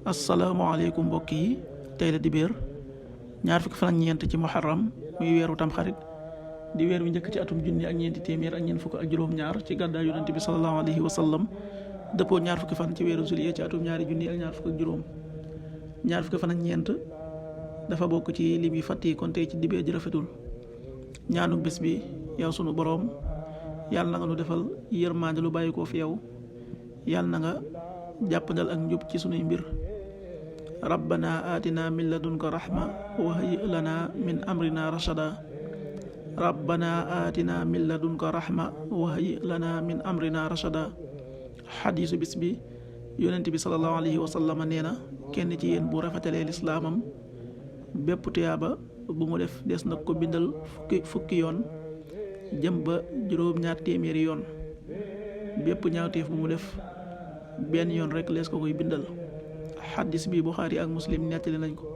asalaamaaleykum mbokk yi, tey la dibéer ñaar fukki fan ak ñeent ci muharram muy weeru tamxarit di weer wi njëkk ci atum junni ak ñeenti téeméer ak ñeent fukk ak juróom-ñaar ci gàddaay yonent bi sallallahu alayhi wa sallam dëppoo ñaar fukki fan ci weeru juillet ci atum ñaari junni ak ñaar fukk ak juróom. ñaar fukki fan ak ñeent dafa bokk ci lim yi fàtti kon tey ci dibéer ji rafetul. ñaanu bés bi, yow sunu boroom yàlla na nga nu defal yërmande lu bàyyi koo fi yow, yàlla na nga jàppandal ak njub ci sunuy mbir. rabbana atina min ladunka rahma wa hayyi lana min amrina rashada. rabbana atina min ladunka rahma wa hayyi lana min amrina rashada. xadiisu bis bi, yonent bi sallallahu alayhi wa sallam nee na kenn ci yéen bu rafetalee lislaamam bépp tuyaaba bu mu def des na ko bindal fukki yoon jëm ba juróom-ñaar téeméeri yoon. bépp ñaawteef bu mu def benn yoon rek lees ko koy bindal. xaddis bi Buxaari ak Muslim nettali nañ ko.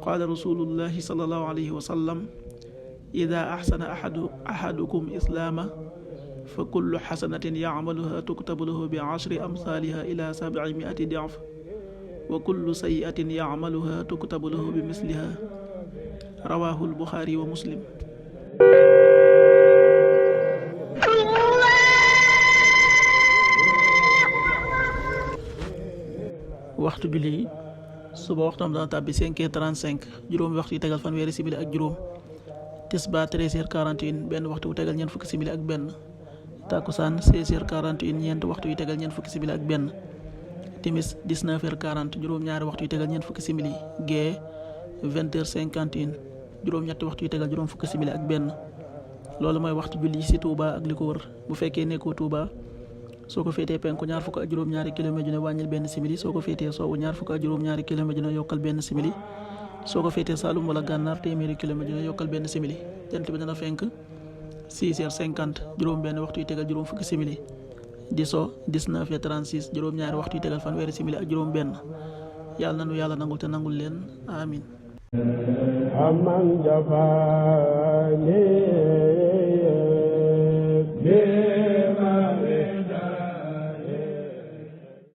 qaala rasulullahi sallallahu alayhi wa sallam ida axsana ahadukum islaama fa kullu xasanatin yacmaluha tuktabu lahu bi ashri amsaaliha ila 700 dicf wa kullu sayiatin yacmaluha tuktabu lahu bi misliha. rawaahu Buxaari wa Muslim. waxtu julli suba waxtam dana tàbbi 5h35 juróomi waxtu yi tegal fanweeri simili ak juróom. tisbaar 13h41 benn waxtu wu tegal ñeent fukki simili ak benn. takkusaan 16h41 ñeent waxtu yi tegal ñeent fukki simili ak benn. timis 19h40 juróom-ñaari waxtu yi tegal ñeent fukki simili. gee 20h51 juróom-ñetti waxtu yi tegal juróom fukki simili ak benn. loolu mooy waxtu julli ci Touba ak li ko wër. bu fekkee nekkoo Touba soo ko féetee penku ñaar fukk ak juróom-ñaari kilomètre ju ne wàññil benn simili. soo ko féetee soowu ñaar fukk ak juróom-ñaari kilomètre ju ne yokkal benn simili. soo ko féetee Saalum wala Gànnaar téeméeri kilomètre ju ne yokkal benn simili. jant bi dana fenk 6h50 juróom benn waxtu yi tegal juróom fukki simili. di so 19h36 juróom-ñaari waxtu yi tegal fanweeri simili ak juróom benn. yàlla nanu yàlla nangul te nangul leen amin. aman jafaani